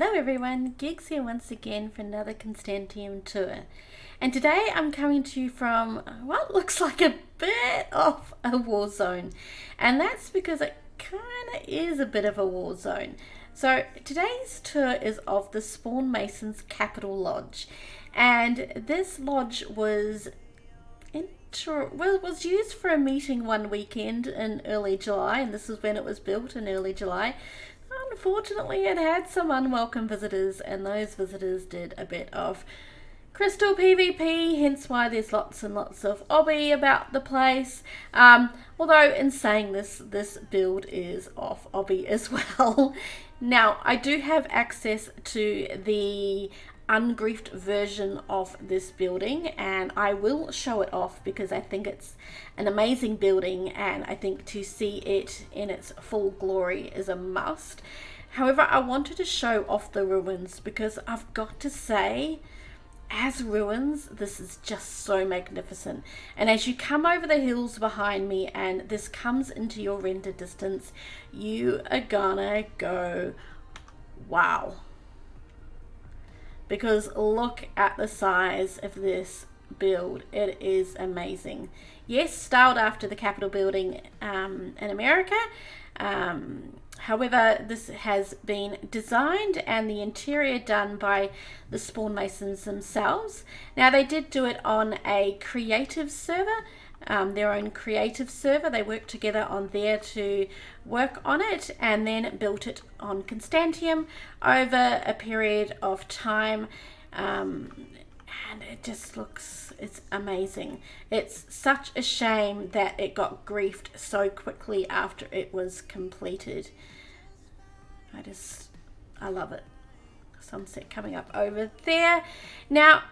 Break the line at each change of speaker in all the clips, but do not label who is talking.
Hello everyone, Gigs here once again for another Constantiam tour. And today I'm coming to you from what looks like a bit of a war zone. And that's because it kind of is a bit of a war zone. So today's tour is of the Spawn Masons Capital Lodge. And this lodge was used for a meeting one weekend in early July, and this is when it was built in early July. Unfortunately, it had some unwelcome visitors, and those visitors did a bit of crystal PvP, hence why there's lots and lots of obby about the place. Although in saying this build is off obby as well. Now, I do have access to the ungriefed version of this building, and I will show it off because I think it's an amazing building, and I think to see it in its full glory is a must. However, I wanted to show off the ruins because I've got to say, as ruins, this is just so magnificent. And as you come over the hills behind me and this comes into your render distance, you are gonna go, wow. Because look at the size of this build. It is amazing. Yes, styled after the Capitol building in America. However, this has been designed and the interior done by the Spawn Masons themselves. Now, they did do it on a creative server, their own creative server. They worked together on there to work on it and then built it on Constantiam over a period of time, and it just looks, it's amazing. It's such a shame that it got griefed so quickly after it was completed. I love it. Sunset coming up over there. Now,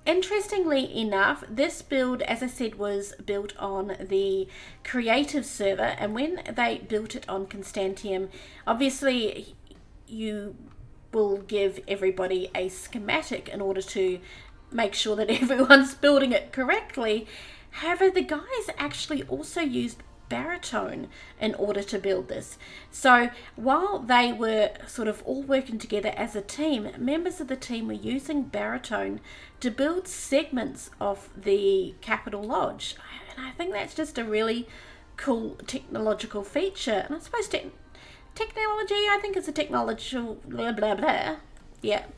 interestingly enough, this build, as I said, was built on the creative server, and when they built it on Constantiam, obviously you will give everybody a schematic in order to make sure that everyone's building it correctly. However, the guys actually also used baritone in order to build this. So while they were sort of all working together as a team, members of the team were using baritone to build segments of the Capitol Lodge. And I think that's just a really cool technological feature. And I suppose technology, I think it's a technological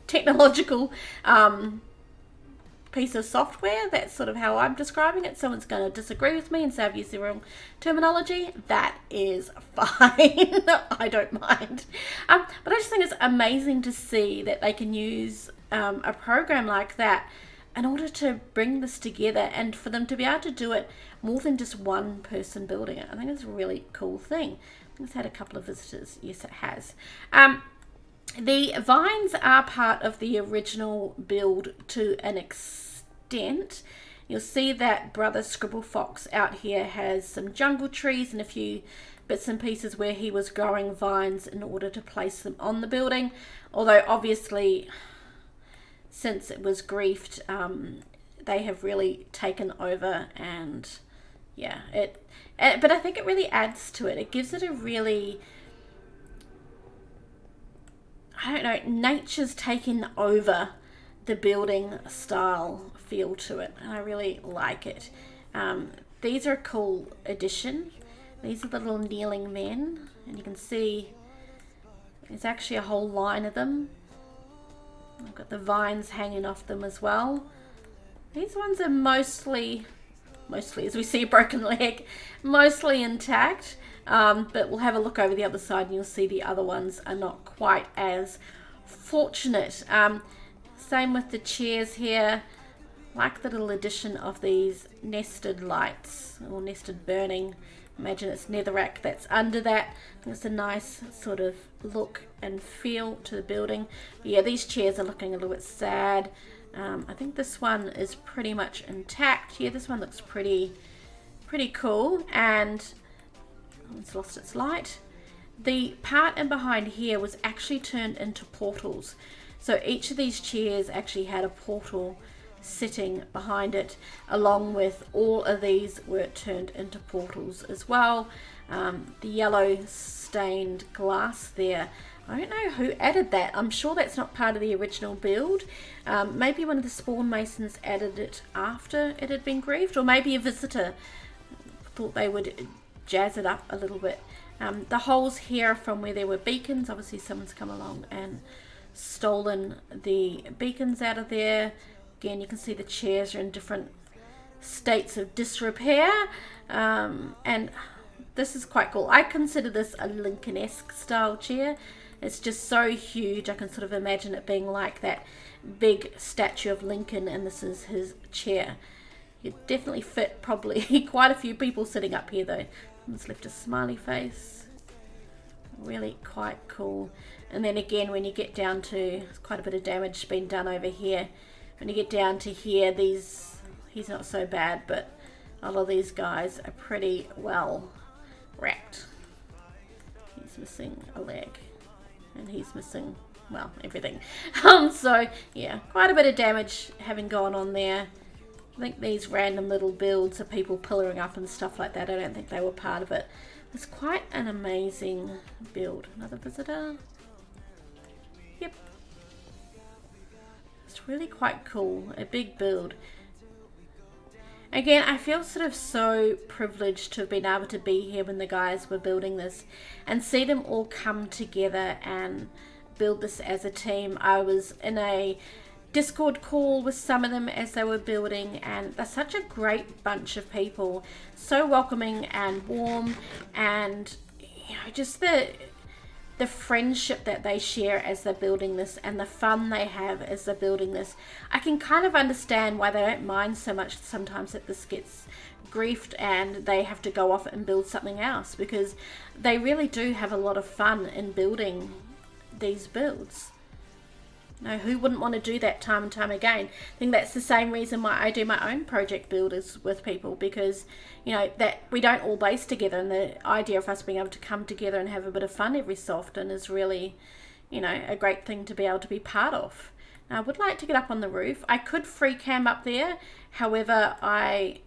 technological piece of software. That's sort of how I'm describing it. Someone's going to disagree with me and say I've used the wrong terminology. That is fine. I don't mind. But I just think it's amazing to see that they can use a program like that in order to bring this together and for them to be able to do it more than just one person building it. I think it's a really cool thing. I think it's had a couple of visitors. Yes, it has. The vines are part of the original build to an extent. You'll see that Brother Scribble Fox out here has some jungle trees and a few bits and pieces where he was growing vines in order to place them on the building. Although obviously, since it was griefed, they have really taken over, and yeah, but I think it really adds to it. It gives it a really, I don't know, nature's taken over the building style feel to it, and I really like it. These are a cool addition. These are the little kneeling men, and you can see there's actually a whole line of them. I've got the vines hanging off them as well. These ones are mostly, as we see a broken leg, mostly intact. But we'll have a look over the other side and you'll see the other ones are not quite as fortunate. Same with the chairs here. Like the little addition of these nested lights or nested burning. Imagine it's netherrack that's under that. It's a nice sort of look and feel to the building. But yeah, these chairs are looking a little bit sad. I think this one is pretty much intact. Yeah, this one looks pretty cool, and it's lost its light. The part in behind here was actually turned into portals. So each of these chairs actually had a portal sitting behind it, along with all of these were turned into portals as well. The yellow stained glass there I don't know who added that. I'm sure that's not part of the original build. Maybe one of the spawn masons added it after it had been griefed, or maybe a visitor thought they would jazz it up a little bit. The holes here from where there were beacons, obviously someone's come along and stolen the beacons out of there. Again, you can see the chairs are in different states of disrepair, and this is quite cool. I consider this a Lincoln-esque style chair. It's just so huge. I can sort of imagine it being like that big statue of Lincoln, and this is his chair. You'd definitely fit probably quite a few people sitting up here though. It's left a smiley face. Really quite cool. And then again, when you get down to, quite a bit of damage been done over here. When you get down to here, he's not so bad, but a lot of these guys are pretty well wrapped. He's missing a leg, and he's missing, well, everything. So yeah, quite a bit of damage having gone on there. I think these random little builds of people pillaring up and stuff like that, I don't think they were part of it. It's quite an amazing build. Another visitor. Yep. It's really quite cool. A big build. Again, I feel sort of so privileged to have been able to be here when the guys were building this and see them all come together and build this as a team. I was in a Discord call with some of them as they were building, and they're such a great bunch of people, so welcoming and warm, and you know, just the friendship that they share as they're building this and the fun they have as they're building this. I can kind of understand why they don't mind so much sometimes that this gets griefed and they have to go off and build something else, because they really do have a lot of fun in building these builds. Now, who wouldn't want to do that time and time again? I think that's the same reason why I do my own project builders with people, because you know that we don't all base together, and the idea of us being able to come together and have a bit of fun every so often is really, you know, a great thing to be able to be part of. Now, I would like to get up on the roof. I could free cam up there, however, I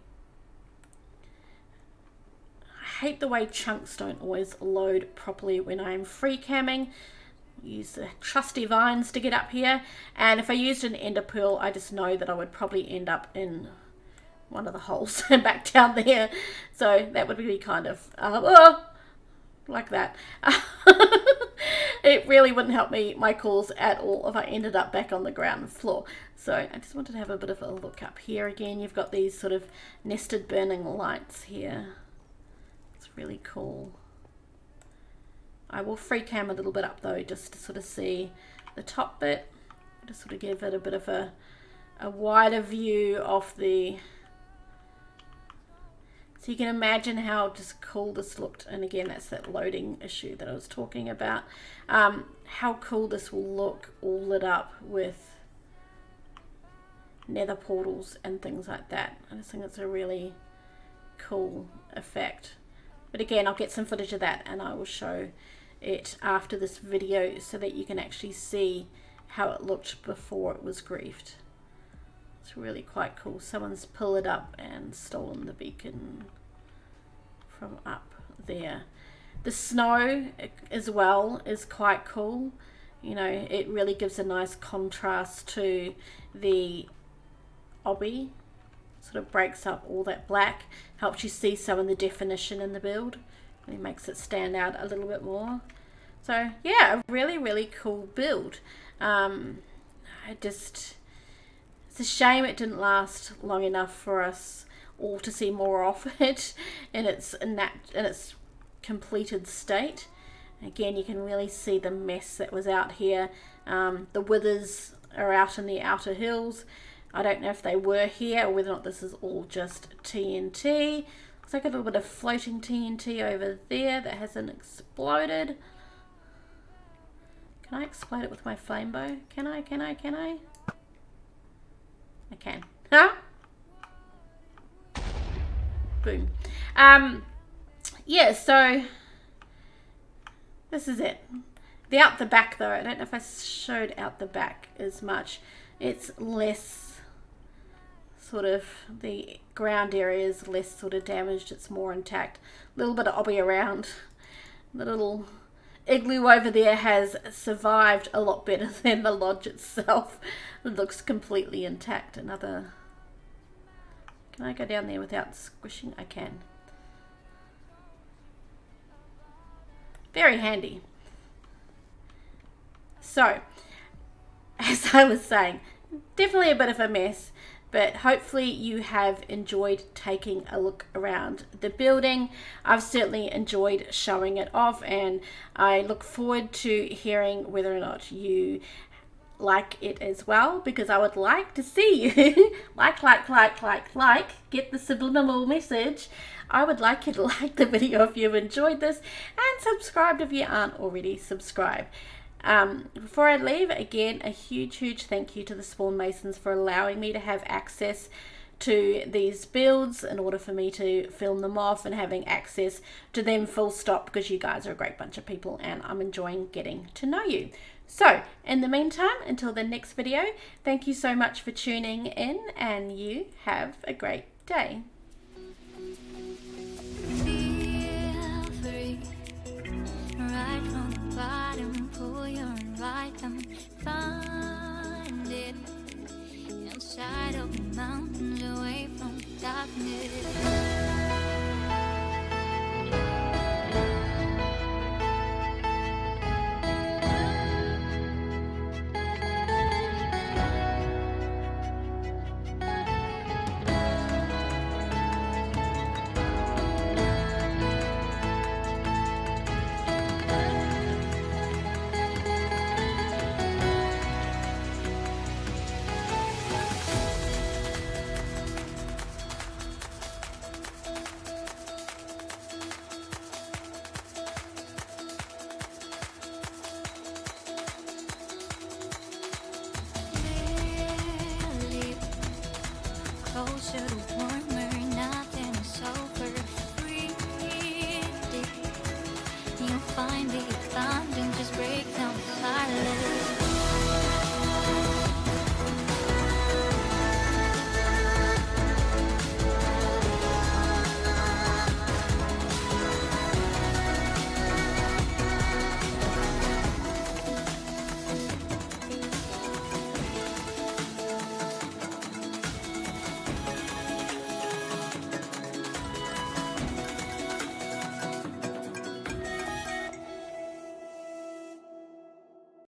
hate the way chunks don't always load properly when I'm free camming. Use the trusty vines to get up here, and if I used an ender pearl, I just know that I would probably end up in one of the holes and back down there, so that would be kind of like that. It really wouldn't help me, my calls at all, if I ended up back on the ground floor. So I just wanted to have a bit of a look up here. Again, you've got these sort of nested burning lights here. It's really cool. I will free cam a little bit up though, just to sort of see the top bit, just sort of give it a bit of a wider view of the, so you can imagine how just cool this looked. And again, that's that loading issue that I was talking about. How cool this will look all lit up with nether portals and things like that. I just think it's a really cool effect. But again, I'll get some footage of that and I will show it after this video so that you can actually see how it looked before it was griefed. It's really quite cool. Someone's pulled up and stolen the beacon from up there. The snow as well is quite cool. You know, it really gives a nice contrast to the obby. Sort of breaks up all that black, helps you see some of the definition in the build. Really makes it stand out a little bit more. So yeah, a really, really cool build. It's a shame it didn't last long enough for us all to see more of it in its completed state. Again, you can really see the mess that was out here. The withers are out in the outer hills. I don't know if they were here or whether or not this is all just TNT. Looks like a little bit of floating TNT over there that hasn't exploded. Can I explode it with my flame bow? Can I? I can. Huh? Boom. Yeah, so this is it. The out the back though, I don't know if I showed out the back as much. It's less sort of, the ground area is less sort of damaged, it's more intact. A little bit of obby around, the little igloo over there has survived a lot better than the lodge itself. It looks completely intact. Another... Can I go down there without squishing? I can. Very handy. So, as I was saying, definitely a bit of a mess, but hopefully you have enjoyed taking a look around the building. I've certainly enjoyed showing it off, and I look forward to hearing whether or not you like it as well, because I would like to see you like, get the subliminal message. I would like you to like the video if you enjoyed this, and subscribe if you aren't already subscribed. Before I leave, again, a huge thank you to the Spawn Masons for allowing me to have access to these builds in order for me to film them off, and having access to them full stop, because you guys are a great bunch of people and I'm enjoying getting to know you. So, in the meantime, until the next video, thank you so much for tuning in, and you have a great day.
Feel free, right from the bottom, pull your right and find it inside of the mountains, away from darkness.